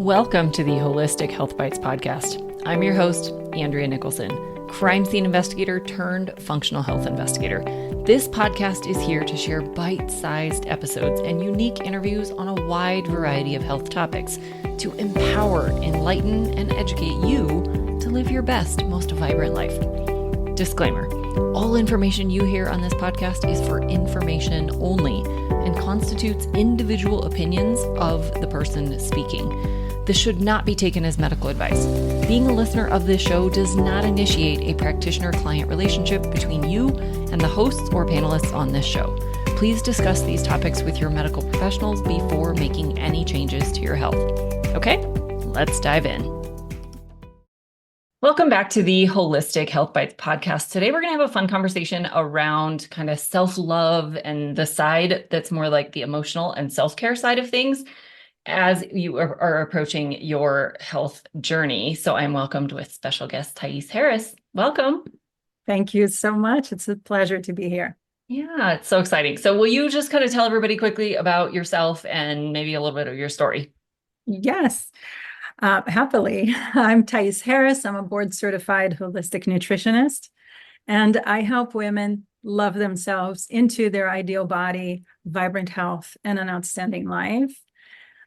Welcome to the Holistic Health Bites podcast. I'm your host, Andrea Nicholson, crime scene investigator turned functional health investigator. This podcast is here to share bite-sized episodes and unique interviews on a wide variety of health topics to empower, enlighten, and educate you to live your best, most vibrant life. Disclaimer: all information you hear on this podcast is for information only and constitutes individual opinions of the person speaking. This should not be taken as medical advice. Being a listener of this show does not initiate a practitioner-client relationship between you and the hosts or panelists on this show. Please discuss these topics with your medical professionals before making any changes to your health. Okay, let's dive in. Welcome back to the Holistic Health Bites podcast. Today, we're going to have a fun conversation around kind of self-love and the side that's more like the emotional and self-care side of things as you are approaching your health journey. So I'm welcomed with special guest Thais Harris. Welcome. Thank you so much. It's a pleasure to be here. Yeah, it's so exciting. So will you just kind of tell everybody quickly about yourself and maybe a little bit of your story? Yes, happily. I'm Thais Harris. I'm a board-certified holistic nutritionist, and I help women love themselves into their ideal body, vibrant health, and an outstanding life.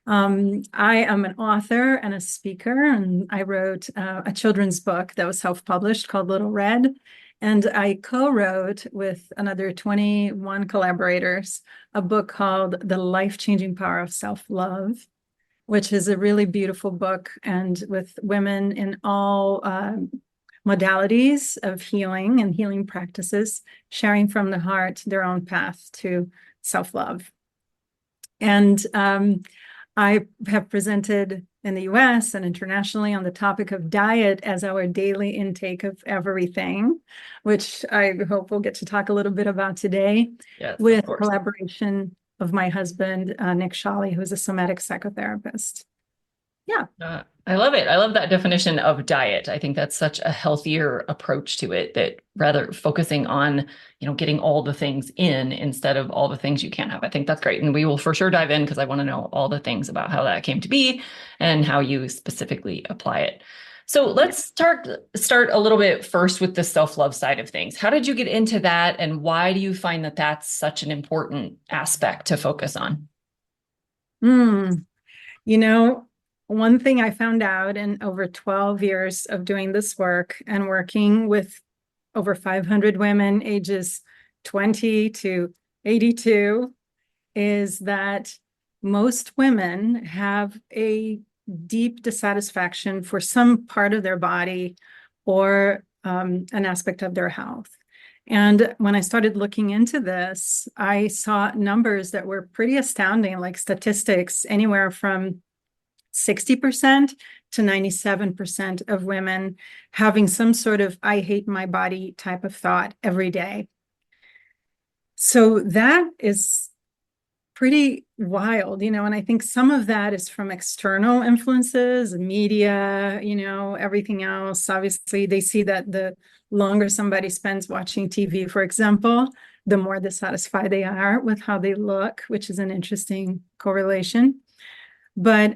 I am an author and a speaker, and I wrote a children's book that was self-published called Little Red, and I co-wrote with another 21 collaborators a book called The Life-Changing Power of Self-Love, which is a really beautiful book, and with women in all modalities of healing and healing practices, sharing from the heart their own path to self-love. And I have presented in the US and internationally on the topic of diet as our daily intake of everything, which I hope we'll get to talk a little bit about today, Yes, with collaboration of my husband, Nick Shawley, who's a somatic psychotherapist. Yeah. I love it. I love that definition of diet. I think that's such a healthier approach to it, that rather focusing on, getting all the things in instead of all the things you can't have. I think that's great. And we will for sure dive in because I want to know all the things about how that came to be and how you specifically apply it. So let's start a little bit first with the self-love side of things. How did you get into that, and why do you find that that's such an important aspect to focus on? One thing I found out in over 12 years of doing this work and working with over 500 women ages 20 to 82 is that most women have a deep dissatisfaction for some part of their body or an aspect of their health. And when I started looking into this, I saw numbers that were pretty astounding, like statistics anywhere from 60% to 97% of women having some sort of "I hate my body" type of thought every day. So that is pretty wild, and I think some of that is from external influences, media, everything else. Obviously, they see that the longer somebody spends watching TV, for example, the more dissatisfied they are with how they look, which is an interesting correlation. But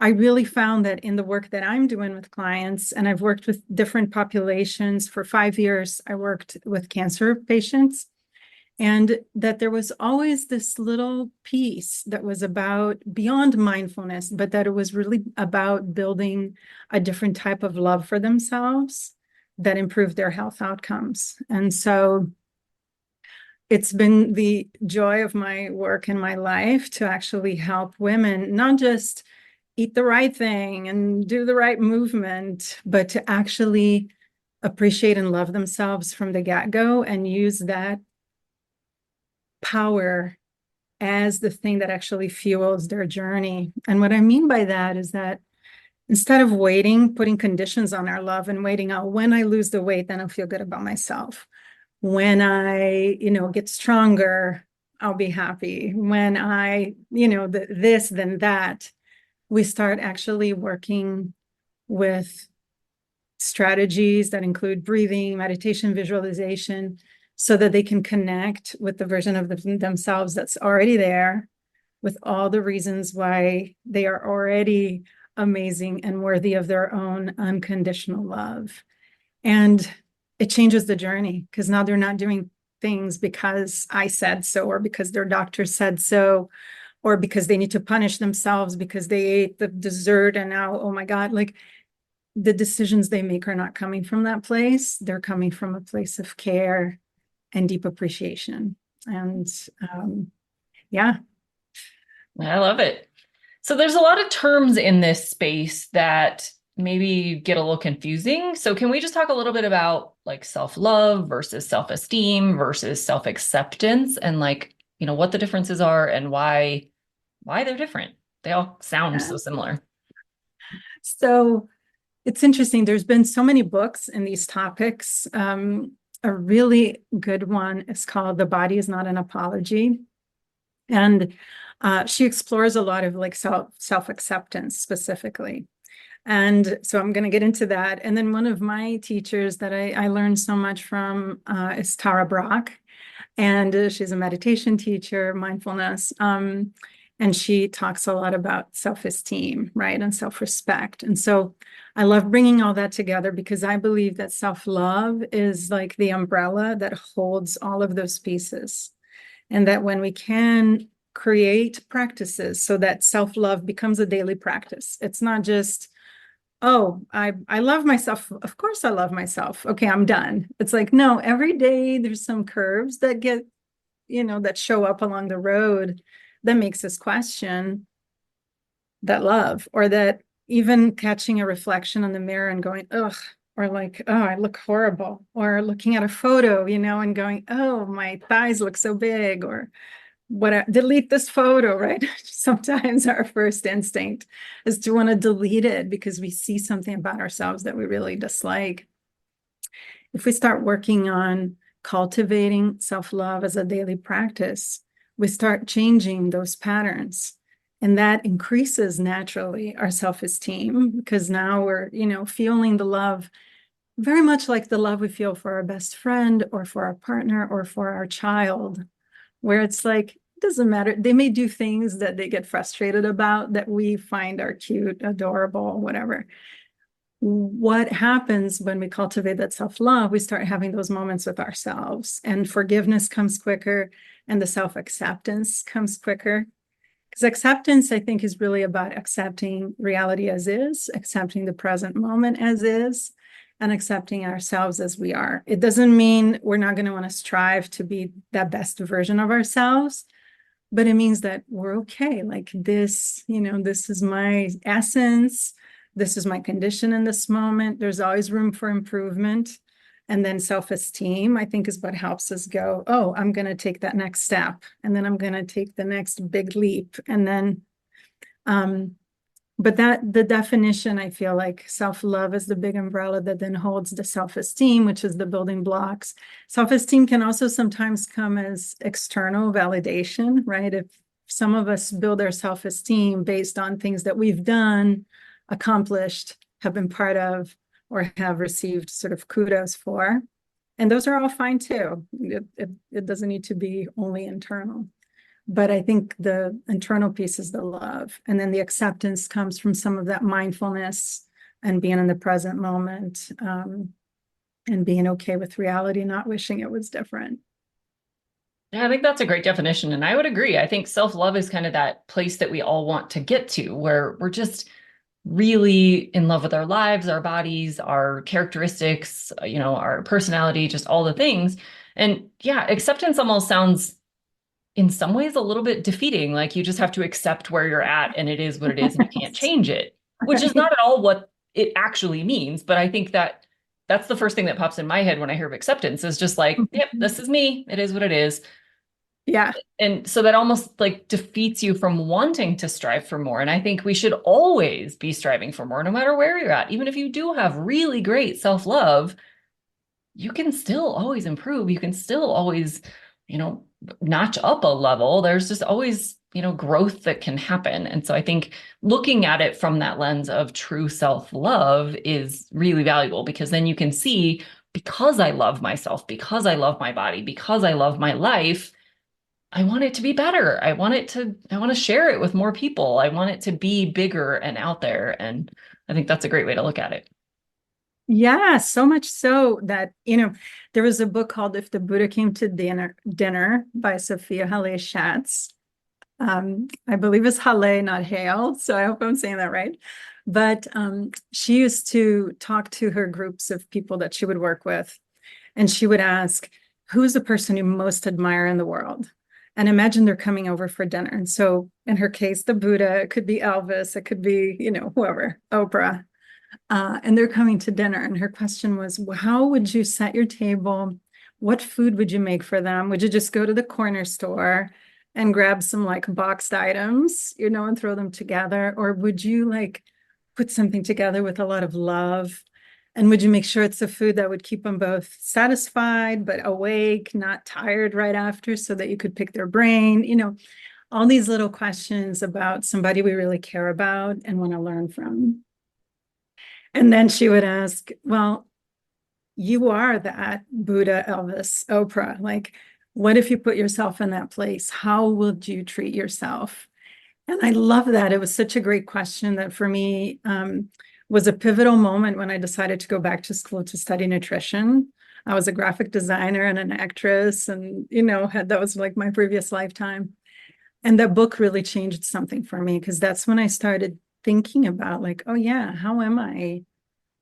I really found that in the work that I'm doing with clients, and I've worked with different populations for 5 years, I worked with cancer patients, and that there was always this little piece that was about beyond mindfulness, but that it was really about building a different type of love for themselves that improved their health outcomes. And so it's been the joy of my work in my life to actually help women not just eat the right thing and do the right movement, but to actually appreciate and love themselves from the get-go and use that power as the thing that actually fuels their journey. And what I mean by that is that instead of waiting, putting conditions on our love and waiting out, when I lose the weight, then I'll feel good about myself. When I, get stronger, I'll be happy. When I, this, then that, we start actually working with strategies that include breathing, meditation, visualization, so that they can connect with the version of themselves that's already there, with all the reasons why they are already amazing and worthy of their own unconditional love. And it changes the journey because now they're not doing things because I said so, or because their doctor said so, or because they need to punish themselves because they ate the dessert and now, oh my God, like the decisions they make are not coming from that place. They're coming from a place of care and deep appreciation. And yeah. I love it. So there's a lot of terms in this space that maybe get a little confusing. So can we just talk a little bit about like self-love versus self-esteem versus self-acceptance and like, what the differences are and why they're different? They all sound so similar. So it's interesting. There's been so many books in these topics. A really good one is called The Body is Not an Apology. And she explores a lot of like self-acceptance specifically. And so I'm going to get into that. And then one of my teachers that I learned so much from is Tara Brach. And she's a meditation teacher, mindfulness. And she talks a lot about self-esteem, right? And self-respect. And so I love bringing all that together because I believe that self-love is like the umbrella that holds all of those pieces. And that when we can create practices so that self-love becomes a daily practice, it's not just, oh, I love myself. Of course I love myself. Okay, I'm done. It's like, no, every day there's some curves that get, that show up along the road that makes us question that love, or that even catching a reflection in the mirror and going, ugh, or like, oh, I look horrible, or looking at a photo, and going, oh, my thighs look so big, or delete this photo, right? Sometimes our first instinct is to want to delete it because we see something about ourselves that we really dislike. If we start working on cultivating self-love as a daily practice, we start changing those patterns. And that increases naturally our self-esteem because now we're, feeling the love very much like the love we feel for our best friend or for our partner or for our child, where it's like, it doesn't matter. They may do things that they get frustrated about that we find are cute, adorable, whatever. What happens when we cultivate that self-love, we start having those moments with ourselves, and forgiveness comes quicker and the self-acceptance comes quicker. Because acceptance, I think, is really about accepting reality as is, accepting the present moment as is, and accepting ourselves as we are. It doesn't mean we're not going to want to strive to be that best version of ourselves, but it means that we're okay. Like this, this is my essence. This is my condition in this moment. There's always room for improvement. And then self-esteem, I think, is what helps us go, oh, I'm going to take that next step. And then I'm going to take the next big leap. And then, but the definition, I feel like self-love is the big umbrella that then holds the self-esteem, which is the building blocks. Self-esteem can also sometimes come as external validation, right? If some of us build our self-esteem based on things that we've done, accomplished, have been part of, or have received sort of kudos for. And those are all fine too. It doesn't need to be only internal. But I think the internal piece is the love. And then the acceptance comes from some of that mindfulness and being in the present moment, and being okay with reality, not wishing it was different. Yeah, I think that's a great definition. And I would agree. I think self-love is kind of that place that we all want to get to, where we're just really in love with our lives, our bodies, our characteristics, our personality, just all the things. And yeah, acceptance almost sounds in some ways a little bit defeating. Like you just have to accept where you're at and it is what it is and you can't change it, which is not at all what it actually means. But I think that that's the first thing that pops in my head when I hear of acceptance is just like, yep, this is me. It is what it is. Yeah. And so that almost like defeats you from wanting to strive for more. And I think we should always be striving for more, no matter where you're at. Even if you do have really great self-love, you can still always improve. You can still always, notch up a level. There's just always, growth that can happen. And so I think looking at it from that lens of true self-love is really valuable because then you can see, because I love myself, because I love my body, because I love my life, I want it to be better. I want to share it with more people. I want it to be bigger and out there. And I think that's a great way to look at it. Yeah, so much so that, there was a book called If the Buddha Came to Dinner by Sophia Hale Schatz. I believe it's Hale, not Hale. So I hope I'm saying that right. But she used to talk to her groups of people that she would work with. And she would ask, who's the person you most admire in the world? And imagine they're coming over for dinner. And so in her case, the Buddha, it could be Elvis, it could be, whoever, Oprah. And they're coming to dinner. And her question was, well, how would you set your table? What food would you make for them? Would you just go to the corner store and grab some like boxed items, and throw them together? Or would you like put something together with a lot of love? And would you make sure it's a food that would keep them both satisfied, but awake, not tired right after, so that you could pick their brain? All these little questions about somebody we really care about and want to learn from. And then she would ask, well, you are that Buddha, Elvis, Oprah. Like, what if you put yourself in that place? How would you treat yourself? And I love that. It was such a great question that for me was a pivotal moment when I decided to go back to school to study nutrition. I was a graphic designer and an actress, and, that was like my previous lifetime. And that book really changed something for me, because that's when I started thinking about like, oh yeah, how am I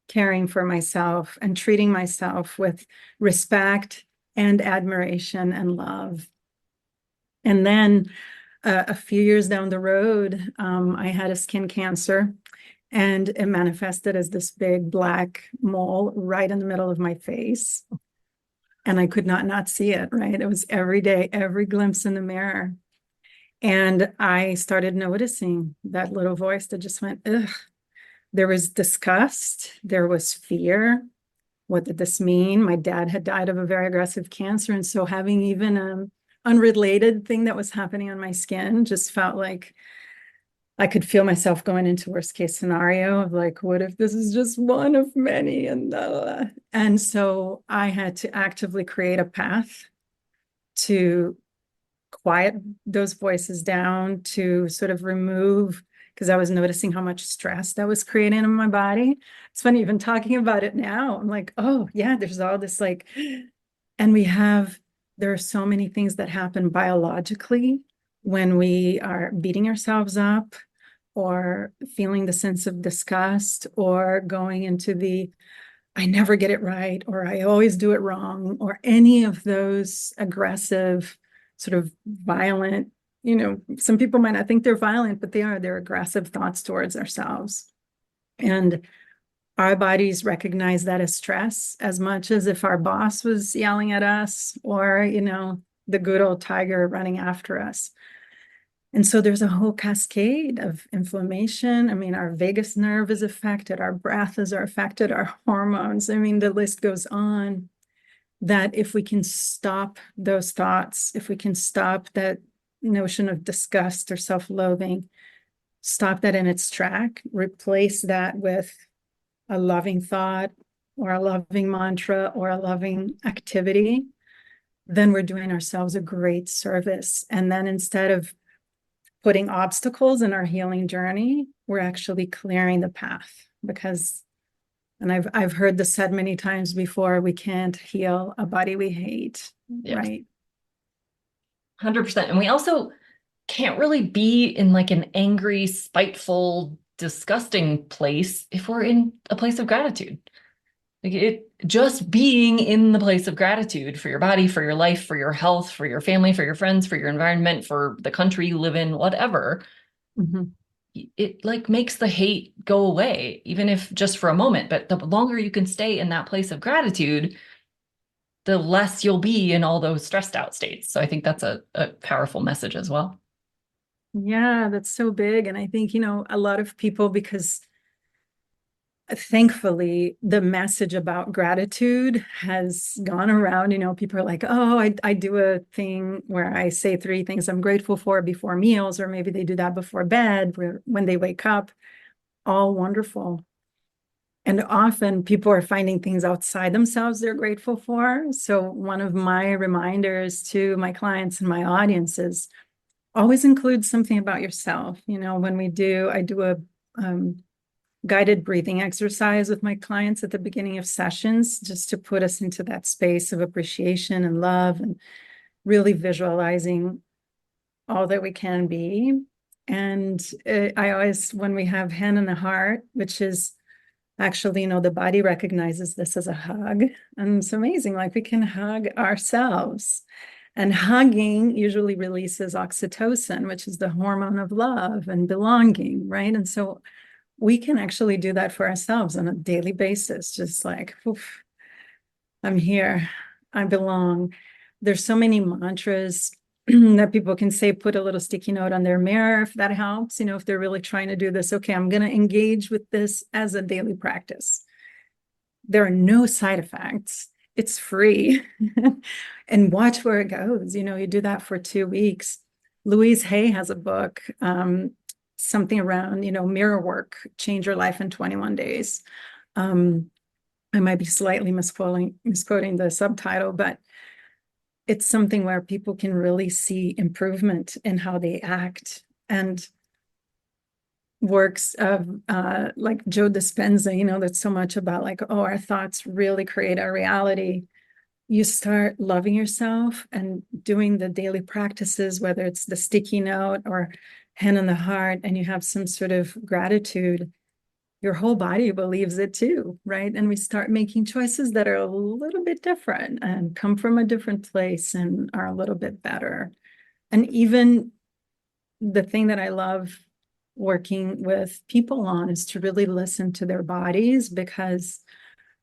caring for myself and treating myself with respect and admiration and love? And then a few years down the road, I had a skin cancer, and it manifested as this big black mole right in the middle of my face. And I could not see it, right? It was every day, every glimpse in the mirror. And I started noticing that little voice that just went, ugh. There was disgust, there was fear. What did this mean? My dad had died of a very aggressive cancer. And so having even an unrelated thing that was happening on my skin just felt like I could feel myself going into worst case scenario of like, what if this is just one of many? And so I had to actively create a path to quiet those voices down, to sort of remove, because I was noticing how much stress that was creating in my body. It's funny, even talking about it now, I'm like, oh yeah, there's all this like, and there are so many things that happen biologically when we are beating ourselves up or feeling the sense of disgust or going into the I never get it right, or I always do it wrong, or any of those aggressive, sort of violent, some people might not think they're violent, but they're aggressive thoughts towards ourselves. And our bodies recognize that as stress as much as if our boss was yelling at us or, the good old tiger running after us. And so there's a whole cascade of inflammation. I mean, our vagus nerve is affected, our breaths are affected, our hormones. I mean, the list goes on. That if we can stop those thoughts, if we can stop that notion of disgust or self-loathing, stop that in its track, replace that with a loving thought or a loving mantra or a loving activity, then we're doing ourselves a great service. And then instead of putting obstacles in our healing journey, we're actually clearing the path. Because, and I've heard this said many times before, we can't heal a body we hate, Yes. right? 100%. And we also can't really be in like an angry, spiteful, disgusting place if we're in a place of gratitude. Like just being in the place of gratitude for your body, for your life, for your health, for your family, for your friends, for your environment, for the country you live in, whatever. Mm-hmm. It like makes the hate go away, even if just for a moment. But the longer you can stay in that place of gratitude, the less you'll be in all those stressed out states. So I think that's a powerful message as well. Yeah, that's so big. And I think, a lot of people, because thankfully the message about gratitude has gone around, people are like, oh, I do a thing where I say 3 things I'm grateful for before meals, or maybe they do that before bed when they wake up. All wonderful. And often people are finding things outside themselves they're grateful for. So one of my reminders to my clients and my audience is always include something about yourself. When I do a guided breathing exercise with my clients at the beginning of sessions, just to put us into that space of appreciation and love and really visualizing all that we can be. And I always, when we have hand in the heart, which is actually, the body recognizes this as a hug. And it's amazing, like we can hug ourselves. And hugging usually releases oxytocin, which is the hormone of love and belonging, right? And so we can actually do that for ourselves on a daily basis, just like, oof, I'm here, I belong. There's so many mantras that people can say, put a little sticky note on their mirror if that helps, if they're really trying to do this. Okay, I'm going to engage with this as a daily practice. There are no side effects. It's free. And watch where it goes. You do that for 2 weeks. Louise Hay has a book, something around, mirror work, change your life in 21 days. I might be slightly misquoting the subtitle, but it's something where people can really see improvement in how they act. And works of like Joe Dispenza, that's so much about like, oh, our thoughts really create our reality. You start loving yourself and doing the daily practices, whether it's the sticky note or hand on the heart, and you have some sort of gratitude, your whole body believes it too, right? And we start making choices that are a little bit different and come from a different place and are a little bit better. And even the thing that I love working with people on is to really listen to their bodies, because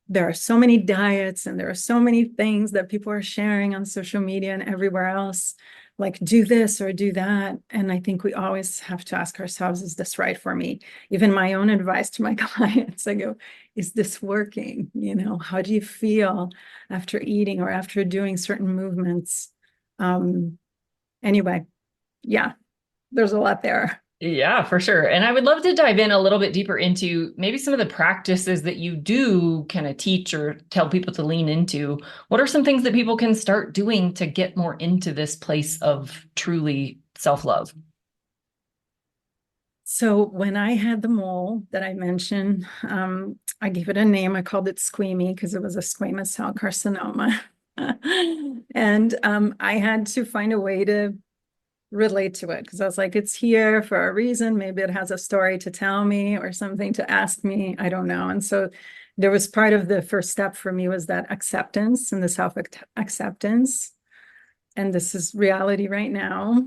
there are so many diets and there are so many things that people are sharing on social media and everywhere else, like do this or do that. And I think we always have to ask ourselves, is this right for me? Even my own advice to my clients, I go, is this working? How do you feel after eating or after doing certain movements? Anyway, yeah, there's a lot there. Yeah, for sure. And I would love to dive in a little bit deeper into maybe some of the practices that you do kind of teach or tell people to lean into. What are some things that people can start doing to get more into this place of truly self-love? So when I had the mole that I mentioned, I gave it a name. I called it squammy because it was a squamous cell carcinoma. And I had to find a way to relate to it, because I was like, it's here for a reason. Maybe it has a story to tell me or something to ask me. I don't know. And so there was part of the first step for me was that acceptance and the self-acceptance. And this is reality right now.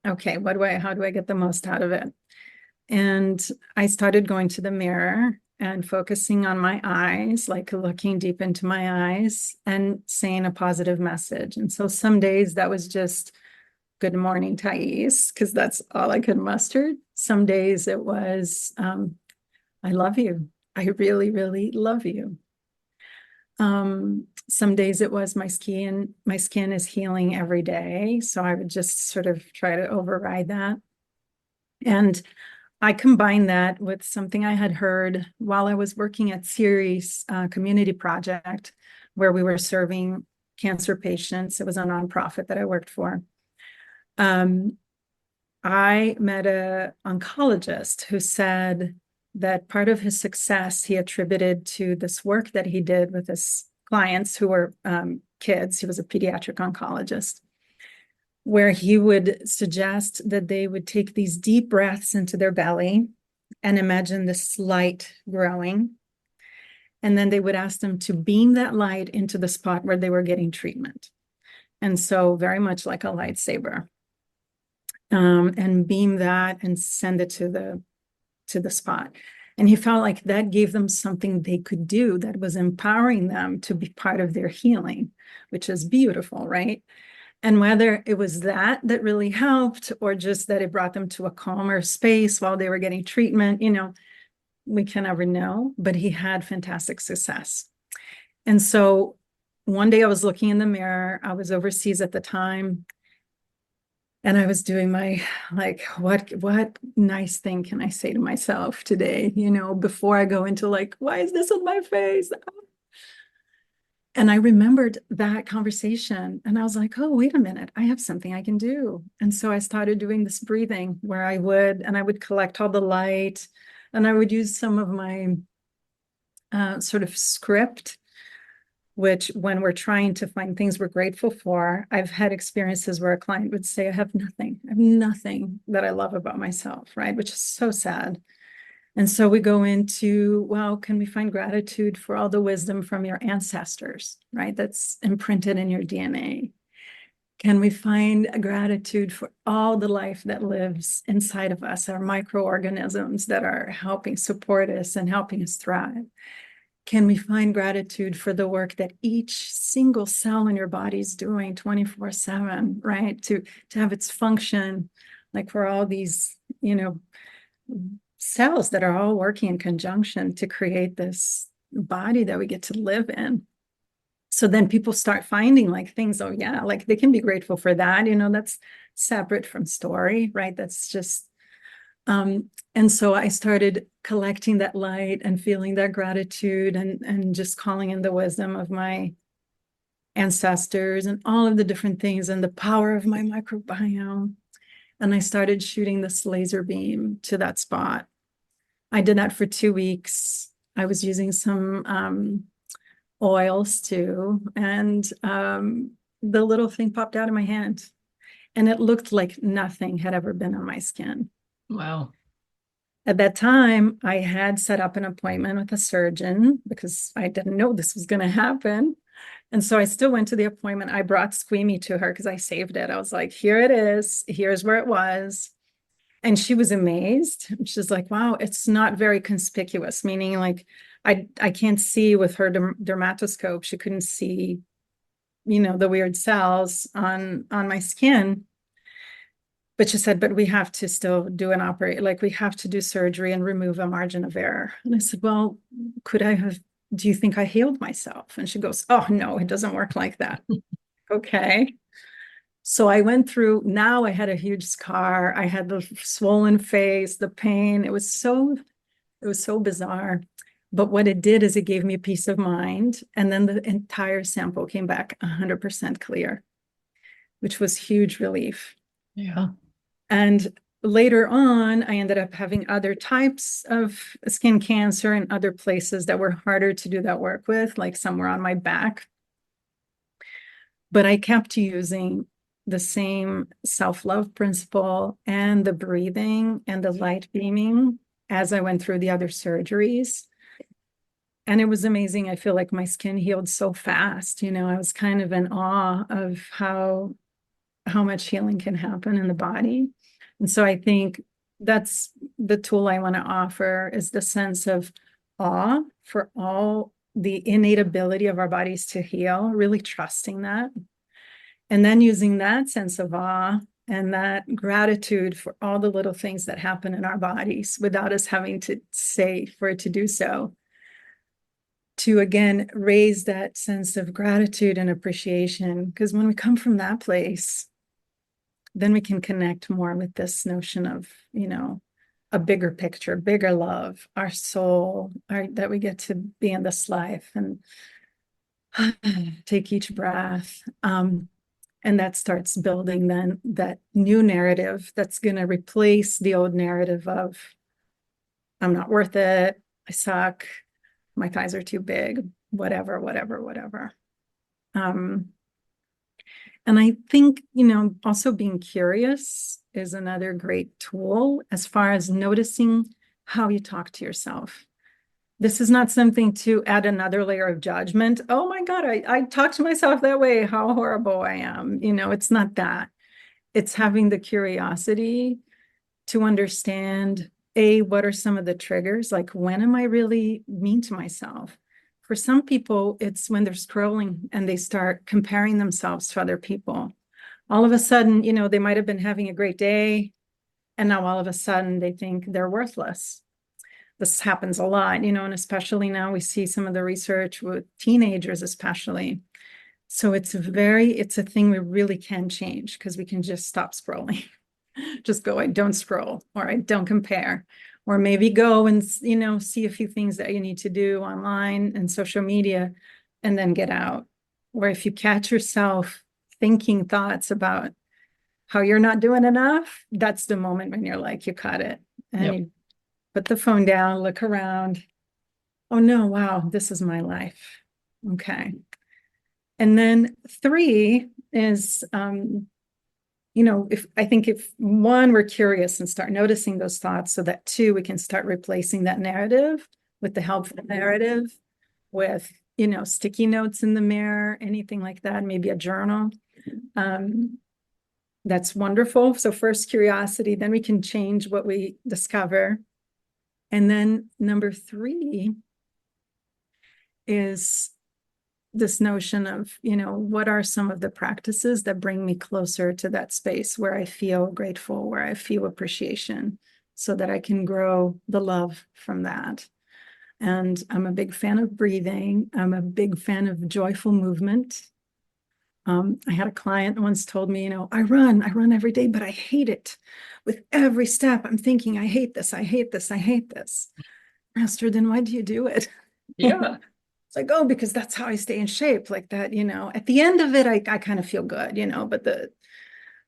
Okay, how do I get the most out of it? And I started going to the mirror and focusing on my eyes, like looking deep into my eyes and saying a positive message. And so some days that was just, good morning, Thais, because that's all I could muster. Some days it was, I love you. I really, really love you. Some days it was my skin is healing every day. So I would just sort of try to override that. And I combined that with something I had heard while I was working at Ceres Community Project, where we were serving cancer patients. It was a nonprofit that I worked for. I met an oncologist who said that part of his success he attributed to this work that he did with his clients who were kids. He was a pediatric oncologist, where he would suggest that they would take these deep breaths into their belly and imagine this light growing. And then they would ask them to beam that light into the spot where they were getting treatment. And so very much like a lightsaber. And beam that and send it to the spot. And he felt like that gave them something they could do that was empowering them to be part of their healing, which is beautiful, right? And whether it was that really helped or just that it brought them to a calmer space while they were getting treatment, we can never know, but he had fantastic success. And so one day I was looking in the mirror, I was overseas at the time, And I was doing my, like, what nice thing can I say to myself today, before I go into like, why is this on my face? And I remembered that conversation and I was like, oh, wait a minute, I have something I can do. And so I started doing this breathing where I would collect all the light and I would use some of my sort of script, which when we're trying to find things we're grateful for, I've had experiences where a client would say, I have nothing that I love about myself, right? Which is so sad. And so we go into, well, can we find gratitude for all the wisdom from your ancestors, right? That's imprinted in your DNA. Can we find a gratitude for all the life that lives inside of us, our microorganisms that are helping support us and helping us thrive? Can we find gratitude for the work that each single cell in your body is doing 24/7, right? To have its function, like for all these, cells that are all working in conjunction to create this body that we get to live in. So then people start finding like things, oh yeah, like they can be grateful for that, that's separate from story, right? That's just, and so I started collecting that light and feeling that gratitude and just calling in the wisdom of my ancestors and all of the different things and the power of my microbiome. And I started shooting this laser beam to that spot. I did that for 2 weeks. I was using some oils too. And the little thing popped out of my hand. And it looked like nothing had ever been on my skin. Wow. At that time, I had set up an appointment with a surgeon because I didn't know this was going to happen. And so I still went to the appointment. I brought Squeamy to her because I saved it. I was like, here it is. Here's where it was. And she was amazed. She's like, wow, it's not very conspicuous, meaning like I can't see with her dermatoscope. She couldn't see, the weird cells on my skin. But she said, but we have to still do an operate, like we have to do surgery and remove a margin of error. And I said, well, do you think I healed myself? And she goes, oh, no, it doesn't work like that. Okay. So I went through, now I had a huge scar. I had the swollen face, the pain. It was so bizarre. But what it did is it gave me peace of mind. And then the entire sample came back 100% clear, which was huge relief. Yeah. And later on, I ended up having other types of skin cancer in other places that were harder to do that work with, like somewhere on my back. But I kept using the same self-love principle and the breathing and the light beaming as I went through the other surgeries. And it was amazing. I feel like my skin healed so fast. I was kind of in awe of how much healing can happen in the body. And so I think that's the tool I want to offer is the sense of awe for all the innate ability of our bodies to heal, really trusting that. And then using that sense of awe and that gratitude for all the little things that happen in our bodies without us having to say for it to do so, to again raise that sense of gratitude and appreciation. Because when we come from that place, then we can connect more with this notion of, a bigger picture, bigger love, our soul, that we get to be in this life and take each breath. And that starts building then that new narrative that's going to replace the old narrative of, I'm not worth it, I suck, my thighs are too big, whatever. And I think, also being curious is another great tool as far as noticing how you talk to yourself. This is not something to add another layer of judgment. Oh my God, I talk to myself that way, how horrible I am. It's not that. It's having the curiosity to understand, what are some of the triggers? Like, when am I really mean to myself? For some people, it's when they're scrolling and they start comparing themselves to other people. All of a sudden, they might have been having a great day, and now all of a sudden they think they're worthless. This happens a lot, and especially now we see some of the research with teenagers, especially. So it's a thing we really can change because we can just stop scrolling. Just go, I don't scroll, or I don't compare, or maybe go and, see a few things that you need to do online and social media and then get out. Or if you catch yourself thinking thoughts about how you're not doing enough, that's the moment when you're like, you caught it. And Yep. you put the phone down, look around. Oh no, wow, this is my life. Okay. And then three is, if one, we're curious and start noticing those thoughts, so that two, we can start replacing that narrative with the helpful narrative, with, sticky notes in the mirror, anything like that, maybe a journal. That's wonderful. So first curiosity, then we can change what we discover. And then number three is this notion of, what are some of the practices that bring me closer to that space where I feel grateful, where I feel appreciation, so that I can grow the love from that. And I'm a big fan of breathing. I'm a big fan of joyful movement. I had a client once told me, I run every day, but I hate it. With every step, I'm thinking, I hate this, I hate this, I hate this. I asked her, then why do you do it? Yeah. It's like, oh, because that's how I stay in shape, like that, at the end of it, I kind of feel good, but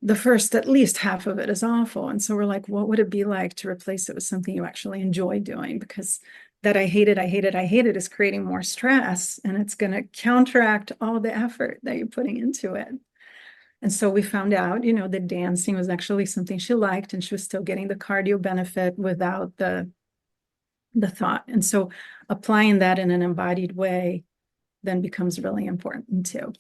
the first, at least half of it is awful. And so we're like, what would it be like to replace it with something you actually enjoy doing? Because that I hate it is creating more stress, and it's going to counteract all the effort that you're putting into it. And so we found out, that dancing was actually something she liked, and she was still getting the cardio benefit without the thought. And so applying that in an embodied way then becomes really important too.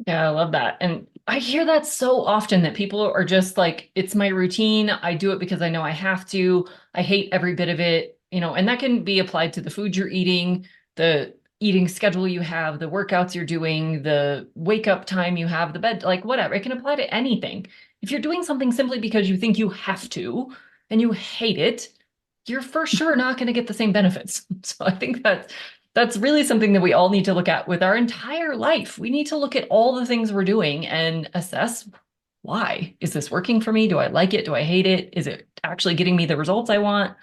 Yeah, I love that. And I hear that so often that people are just like, it's my routine. I do it because I know I have to. I hate every bit of it, and that can be applied to the food you're eating, the eating schedule you have, the workouts you're doing, the wake up time you have, the bed, like whatever. It can apply to anything. If you're doing something simply because you think you have to and you hate it, you're for sure not going to get the same benefits. So I think that's really something that we all need to look at with our entire life. We need to look at all the things we're doing and assess, why is this working for me? Do I like it? Do I hate it? Is it actually getting me the results I want?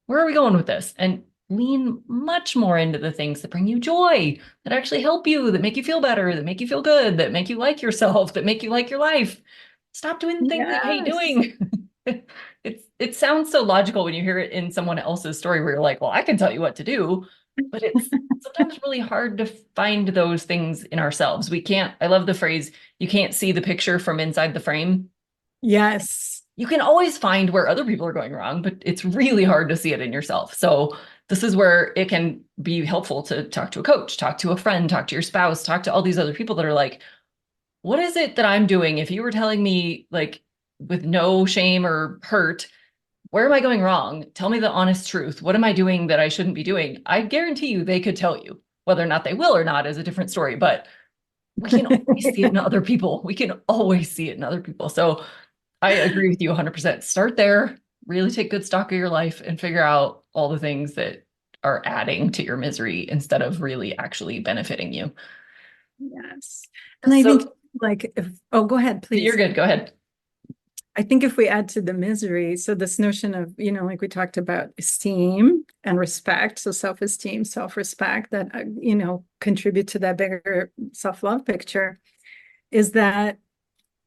Where are we going with this? And lean much more into the things that bring you joy, that actually help you, that make you feel better, that make you feel good, that make you like yourself, that make you like your life. Stop doing the things that you hate Yes. doing. It sounds so logical when you hear it in someone else's story where you're like, well, I can tell you what to do, but it's sometimes really hard to find those things in ourselves. I love the phrase, you can't see the picture from inside the frame. Yes. You can always find where other people are going wrong, but it's really hard to see it in yourself. So this is where it can be helpful to talk to a coach, talk to a friend, talk to your spouse, talk to all these other people that are like, what is it that I'm doing? If you were telling me, like, with no shame or hurt, where am I going wrong? Tell me the honest truth. What am I doing that I shouldn't be doing? I guarantee you they could tell you. Whether or not they will or not is a different story, but we can always see it in other people. We can always see it in other people. So I agree with you 100%. Start there, really take good stock of your life and figure out all the things that are adding to your misery instead of really actually benefiting you. Yes. And I think, So like, oh, go ahead, you're please. good. Go ahead. I think if we add to the misery, so this notion of, like we talked about, esteem and respect, so self-esteem, self-respect that, contribute to that bigger self-love picture, is that,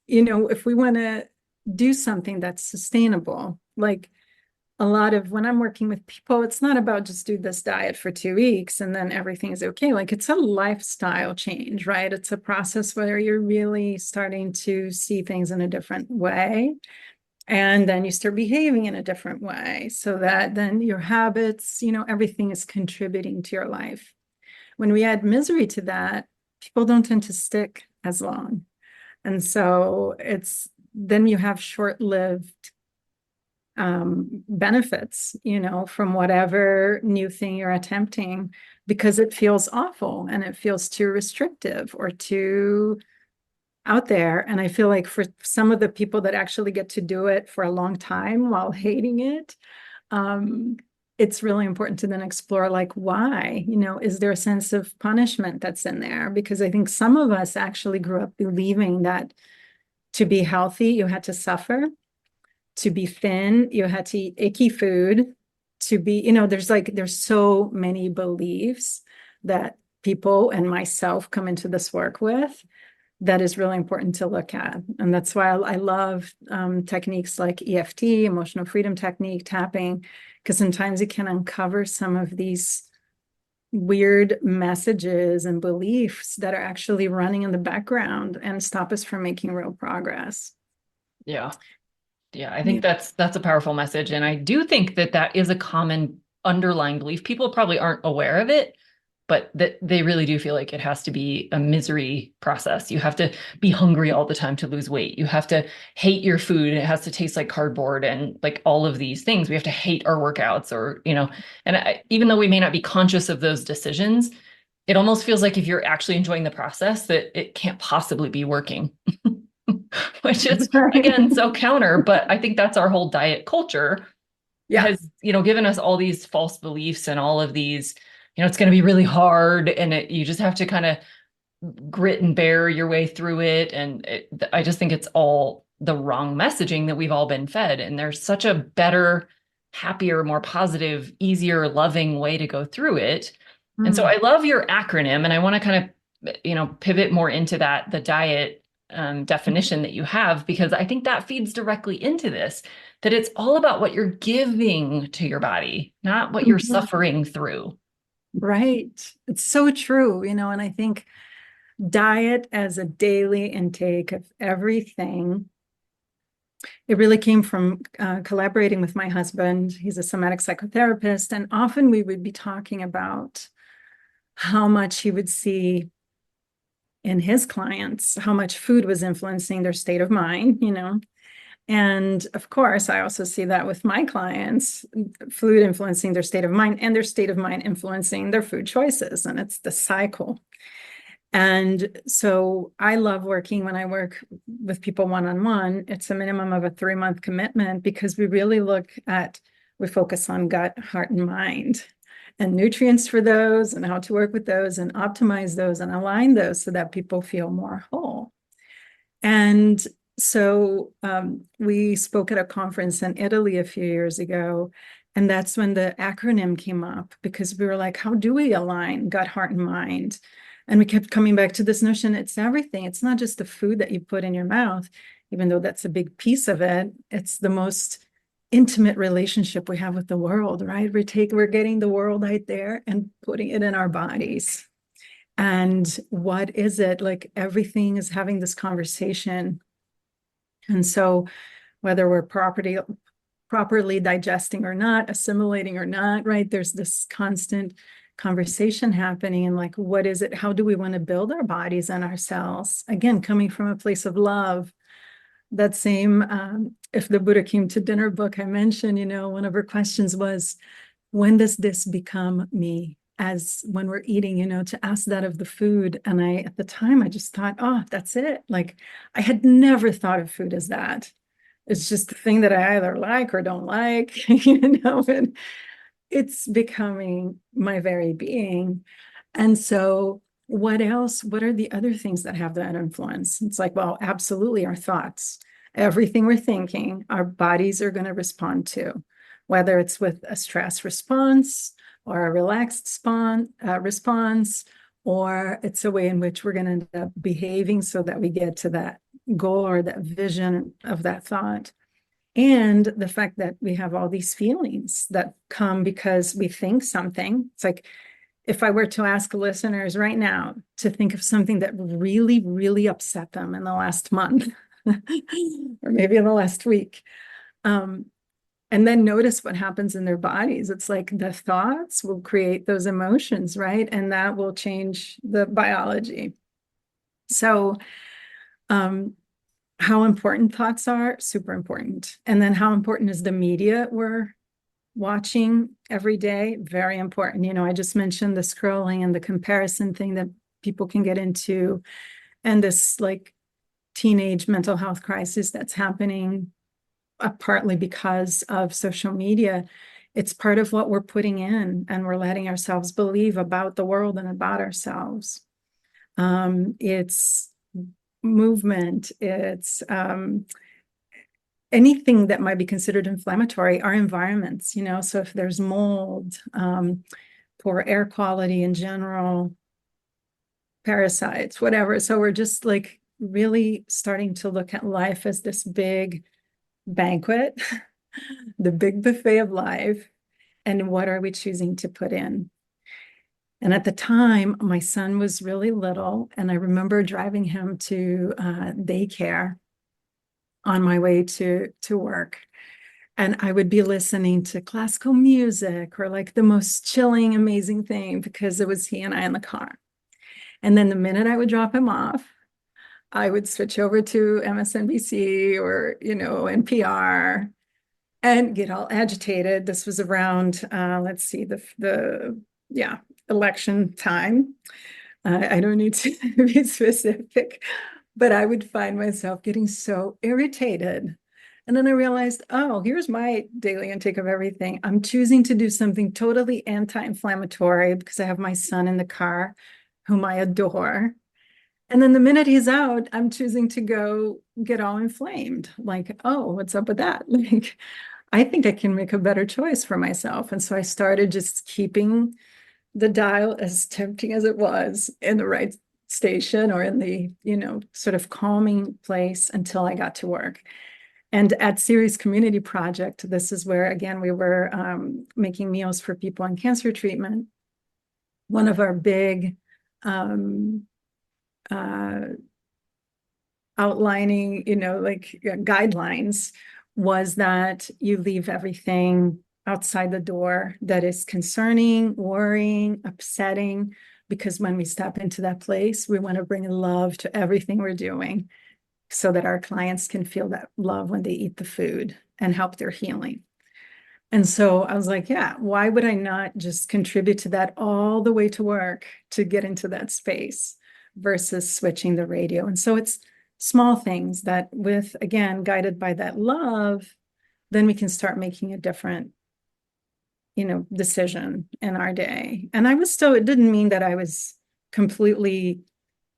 if we want to do something that's sustainable, like a lot of when I'm working with people, it's not about just do this diet for 2 weeks and then everything's okay. Like it's a lifestyle change, right? It's a process where you're really starting to see things in a different way. And then you start behaving in a different way so that then your habits, everything is contributing to your life. When we add misery to that, people don't tend to stick as long. And so then you have short-lived benefits, from whatever new thing you're attempting, because it feels awful and it feels too restrictive or too out there. And I feel like for some of the people that actually get to do it for a long time while hating it, um, it's really important to then explore, like, why, is there a sense of punishment that's in there? Because I think some of us actually grew up believing that to be healthy, you had to suffer. To be thin, you had to eat icky food. To be, there's so many beliefs that people and myself come into this work with that is really important to look at. And that's why I love techniques like EFT, emotional freedom technique, tapping, because sometimes it can uncover some of these weird messages and beliefs that are actually running in the background and stop us from making real progress. Yeah. Yeah, I think that's a powerful message. And I do think that that is a common underlying belief. People probably aren't aware of it, but that they really do feel like it has to be a misery process. You have to be hungry all the time to lose weight. You have to hate your food. It has to taste like cardboard and like all of these things. We have to hate our workouts or, and even though we may not be conscious of those decisions, it almost feels like if you're actually enjoying the process, that it can't possibly be working. Which is, again, so counter, but I think that's our whole diet culture has, given us all these false beliefs and all of these, it's going to be really hard and you just have to kind of grit and bear your way through it. And I just think it's all the wrong messaging that we've all been fed. And there's such a better, happier, more positive, easier, loving way to go through it. And so I love your acronym, and I want to kind of, pivot more into that, the diet definition that you have, because I think that feeds directly into this, that it's all about what you're giving to your body, not what you're suffering through. Right. It's so true, and I think diet as a daily intake of everything, it really came from collaborating with my husband. He's a somatic psychotherapist, and often we would be talking about how much he would see in his clients, how much food was influencing their state of mind, And of course, I also see that with my clients, food influencing their state of mind and their state of mind influencing their food choices. And it's the cycle. And so I love working when I work with people one-on-one. It's a minimum of a 3-month commitment because we focus on gut, heart, and mind, and nutrients for those, and how to work with those and optimize those and align those so that people feel more whole. And so we spoke at a conference in Italy a few years ago, and that's when the acronym came up, because we were like, how do we align gut, heart, and mind? And we kept coming back to this notion, it's everything. It's not just the food that you put in your mouth, even though that's a big piece of it. It's the most intimate relationship we have with the world, right? We're getting the world out there and putting it in our bodies. And what is it? Like, everything is having this conversation. And so whether we're properly digesting or not, assimilating or not, right? There's this constant conversation happening. And like, what is it? How do we want to build our bodies and ourselves? Again, coming from a place of love. That same, If the Buddha Came to Dinner book I mentioned, one of her questions was, when does this become me? As when we're eating, to ask that of the food. And at the time, I just thought, oh, that's it. Like, I had never thought of food as that. It's just the thing that I either like or don't like, and it's becoming my very being. And so what else? What are the other things that have that influence? It's like, well, absolutely our thoughts. Everything we're thinking, our bodies are going to respond to, whether it's with a stress response or a relaxed response, or it's a way in which we're going to end up behaving so that we get to that goal or that vision of that thought. And the fact that we have all these feelings that come because we think something. It's like, if I were to ask listeners right now to think of something that really, really upset them in the last month, or maybe in the last week, and then notice what happens in their bodies. It's like the thoughts will create those emotions, right? And that will change the biology. So, how important thoughts are, super important. And then how important is the media we're watching every day? Very important. I just mentioned the scrolling and the comparison thing that people can get into, and this like teenage mental health crisis that's happening partly because of social media. It's part of what we're putting in and we're letting ourselves believe about the world and about ourselves. It's movement, it's anything that might be considered inflammatory, our environments, so if there's mold, poor air quality in general, parasites, whatever. So we're just like really starting to look at life as this big banquet, the big buffet of life, and what are we choosing to put in? And at the time, my son was really little, and I remember driving him to daycare on my way to work. And I would be listening to classical music or like the most chilling, amazing thing because it was he and I in the car. And then the minute I would drop him off, I would switch over to MSNBC or, NPR and get all agitated. This was around, let's see, yeah, election time. I don't need to be specific, but I would find myself getting so irritated. And then I realized, oh, here's my daily intake of everything. I'm choosing to do something totally anti-inflammatory because I have my son in the car, whom I adore. And then the minute he's out, I'm choosing to go get all inflamed. Like, oh, what's up with that? Like, I think I can make a better choice for myself. And so I started just keeping the dial, as tempting as it was, in the right station or in the, sort of calming place until I got to work. And at Series Community Project, this is where, again, we were making meals for people on cancer treatment. One of our big outlining, guidelines was that you leave everything outside the door that is concerning, worrying, upsetting, because when we step into that place, we want to bring love to everything we're doing so that our clients can feel that love when they eat the food and help their healing. And so I was like, yeah, why would I not just contribute to that all the way to work to get into that space versus switching the radio? And so it's small things that with, again, guided by that love, then we can start making a different, decision in our day. And it didn't mean that I was completely,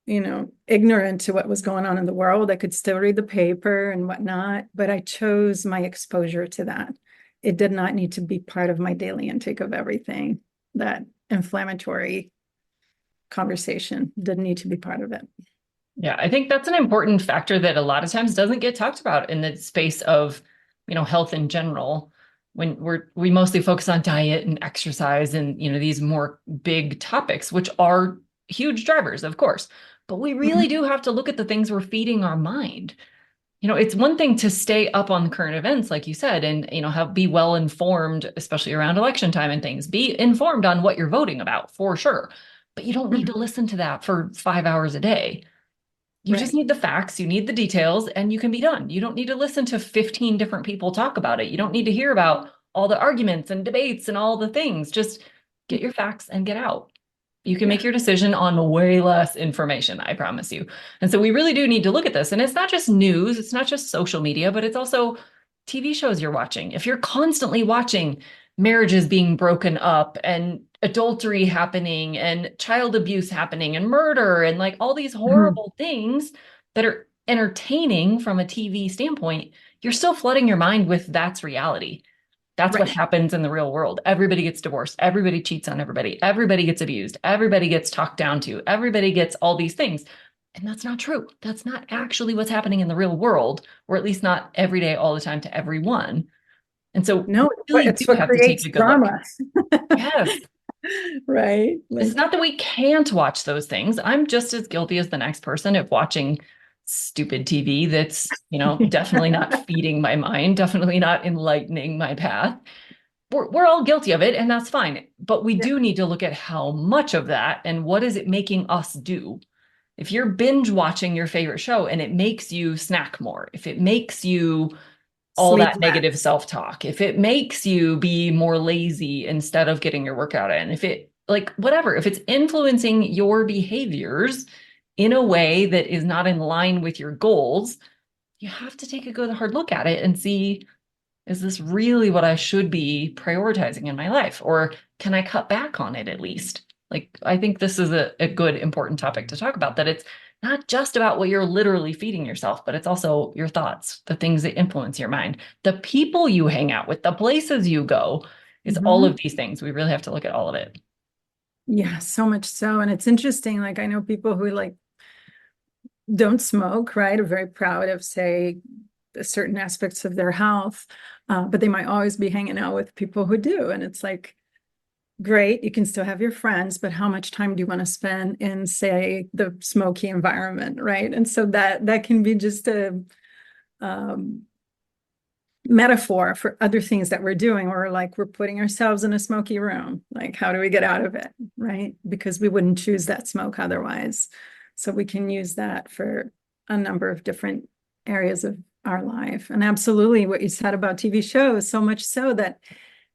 ignorant to what was going on in the world. I could still read the paper and whatnot, but I chose my exposure to that. It did not need to be part of my daily intake of everything. That inflammatory conversation didn't need to be part of it. Yeah, I think that's an important factor that a lot of times doesn't get talked about in the space of, health in general. When we mostly focus on diet and exercise and, these more big topics, which are huge drivers, of course. But we really do have to look at the things we're feeding our mind. It's one thing to stay up on current events, like you said, and, be well informed, especially around election time and things. Be informed on what you're voting about, for sure. But you don't need to listen to that for 5 hours a day. You just need the facts, you need the details, and you can be done. You don't need to listen to 15 different people talk about it. You don't need to hear about all the arguments and debates and all the things. Just get your facts and get out. You can make your decision on way less information, I promise you. And so we really do need to look at this. And it's not just news, it's not just social media, but it's also TV shows you're watching. If you're constantly watching marriages being broken up and adultery happening and child abuse happening and murder and like all these horrible things that are entertaining from a TV standpoint, you're still flooding your mind with that's reality. That's what happens in the real world. Everybody gets divorced. Everybody cheats on everybody. Everybody gets abused. Everybody gets talked down to. Everybody gets all these things. And that's not true. That's not actually what's happening in the real world, or at least not every day, all the time to everyone. And so no, really it's what creates drama. Yes. Right. It's not that we can't watch those things. I'm just as guilty as the next person of watching stupid TV that's, definitely not feeding my mind, definitely not enlightening my path. We're all guilty of it, and that's fine. But we do need to look at how much of that and what is it making us do. If you're binge watching your favorite show and it makes you snack more, if it makes you all that negative self-talk, if it makes you be more lazy instead of getting your workout in, if it whatever, if it's influencing your behaviors in a way that is not in line with your goals, you have to take a good hard look at it and see, is this really what I should be prioritizing in my life? Or can I cut back on it at least? Like, I think this is a good, important topic to talk about, that it's not just about what you're literally feeding yourself, but it's also your thoughts, the things that influence your mind, the people you hang out with, the places you go. It's all of Mhm. these things. We really have to look at all of it. Yeah, so much so. And it's interesting. Like I know people who like don't smoke, right? Are very proud of, say, certain aspects of their health, but they might always be hanging out with people who do. And it's like, great, you can still have your friends, but how much time do you want to spend in, say, the smoky environment, right? And so that can be just a um, metaphor for other things that we're doing, or like we're putting ourselves in a smoky room. Like, how do we get out of it, right? Because we wouldn't choose that smoke otherwise. So we can use that for a number of different areas of our life. And absolutely what you said about TV shows, so much so that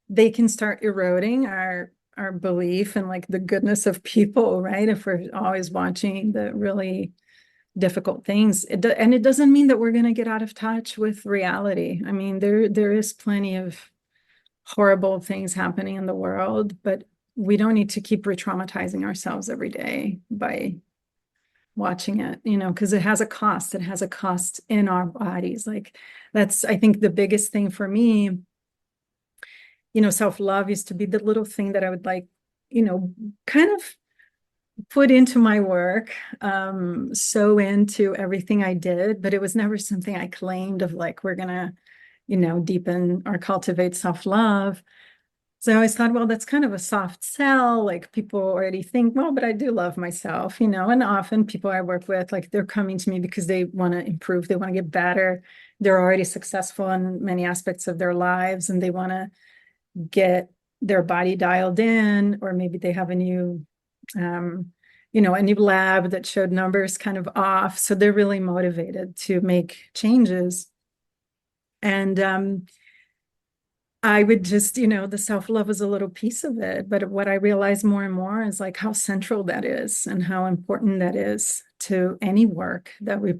they can start eroding our belief in like the goodness of people, right? If we're always watching the really difficult things. And it doesn't mean that we're going to get out of touch with reality. I mean, there is plenty of horrible things happening in the world, but we don't need to keep re-traumatizing ourselves every day by watching it, because it has a cost. It has a cost in our bodies. Like that's, I think, the biggest thing for me. Self-love used to be the little thing that I would like, kind of put into my work, so into everything I did, but it was never something I claimed of like, we're gonna, deepen or cultivate self-love. So I always thought, well, that's kind of a soft sell. Like people already think, well, but I do love myself, and often people I work with, like they're coming to me because they want to improve, they want to get better. They're already successful in many aspects of their lives and they want to get their body dialed in, or maybe they have um, a new lab that showed numbers kind of off. So they're really motivated to make changes. And I would just, the self-love is a little piece of it. But what I realize more and more is like how central that is and how important that is to any work that we,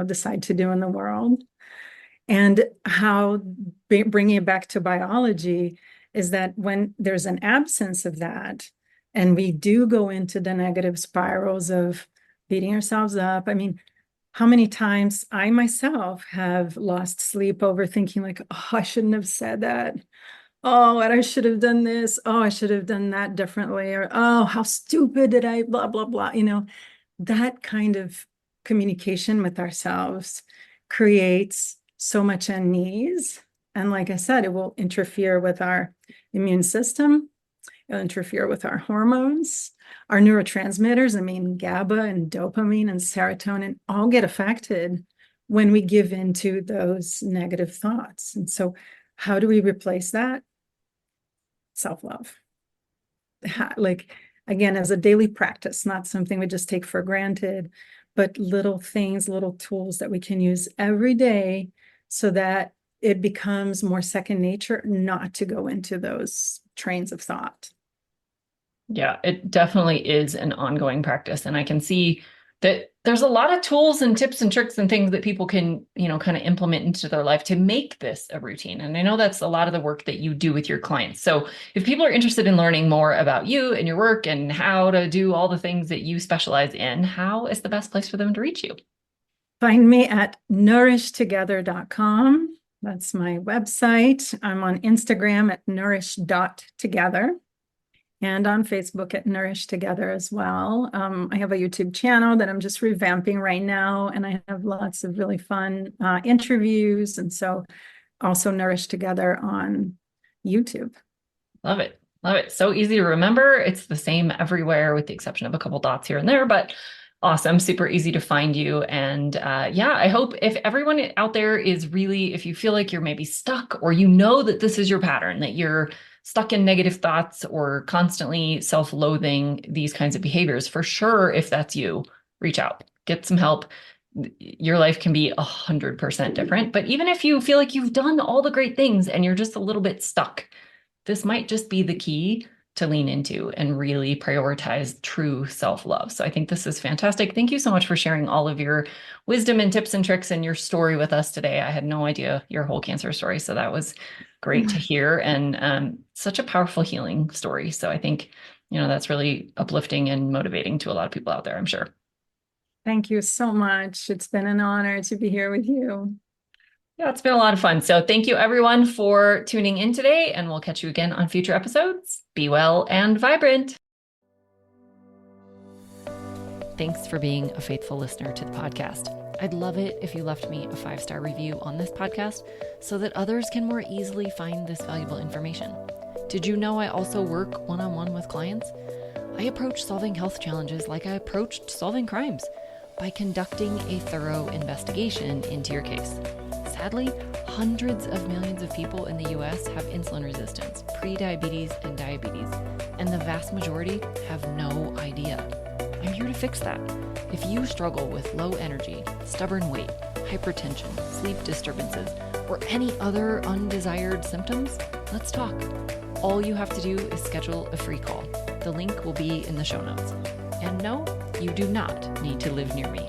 decide to do in the world. And how bringing it back to biology is that when there's an absence of that, and we do go into the negative spirals of beating ourselves up. I mean, how many times I myself have lost sleep over thinking like, oh, I shouldn't have said that. Oh, and I should have done this. Oh, I should have done that differently. Or, oh, how stupid did I, blah, blah, blah. That kind of communication with ourselves creates so much unease. And like I said, it will interfere with our immune system. It'll interfere with our hormones, our neurotransmitters. I mean, GABA and dopamine and serotonin all get affected when we give into those negative thoughts. And so how do we replace that? Self-love. Like, again, as a daily practice, not something we just take for granted, but little things, little tools that we can use every day so that it becomes more second nature not to go into those trains of thought. Yeah, it definitely is an ongoing practice. And I can see that there's a lot of tools and tips and tricks and things that people can, kind of implement into their life to make this a routine. And I know that's a lot of the work that you do with your clients. So if people are interested in learning more about you and your work and how to do all the things that you specialize in, how is the best place for them to reach you? Find me at nourishtogether.com. That's my website. I'm on Instagram at nourish.together and on Facebook at Nourish Together as well. I have a YouTube channel that I'm just revamping right now, and I have lots of really fun interviews. And so also Nourish Together on YouTube. Love it. Love it. So easy to remember. It's the same everywhere with the exception of a couple dots here and there, but awesome. Super easy to find you. And yeah, I hope if everyone out there is really, if you feel like you're maybe stuck or that this is your pattern, that you're stuck in negative thoughts or constantly self-loathing these kinds of behaviors, for sure, if that's you, reach out, get some help. Your life can be 100% different. But even if you feel like you've done all the great things and you're just a little bit stuck, this might just be the key to lean into and really prioritize true self-love. So I think this is fantastic. Thank you so much for sharing all of your wisdom and tips and tricks and your story with us today. I had no idea your whole cancer story. So that was great to hear, and such a powerful healing story. So I think, that's really uplifting and motivating to a lot of people out there, I'm sure. Thank you so much. It's been an honor to be here with you. Yeah, it's been a lot of fun. So thank you everyone for tuning in today, and we'll catch you again on future episodes. Be well and vibrant. Thanks for being a faithful listener to the podcast. I'd love it if you left me a 5-star review on this podcast so that others can more easily find this valuable information. Did you know I also work one-on-one with clients? I approach solving health challenges like I approached solving crimes, by conducting a thorough investigation into your case. Sadly, hundreds of millions of people in the US have insulin resistance, prediabetes, and diabetes, and the vast majority have no idea. I'm here to fix that. If you struggle with low energy, stubborn weight, hypertension, sleep disturbances, or any other undesired symptoms, let's talk. All you have to do is schedule a free call. The link will be in the show notes. And no, you do not need to live near me.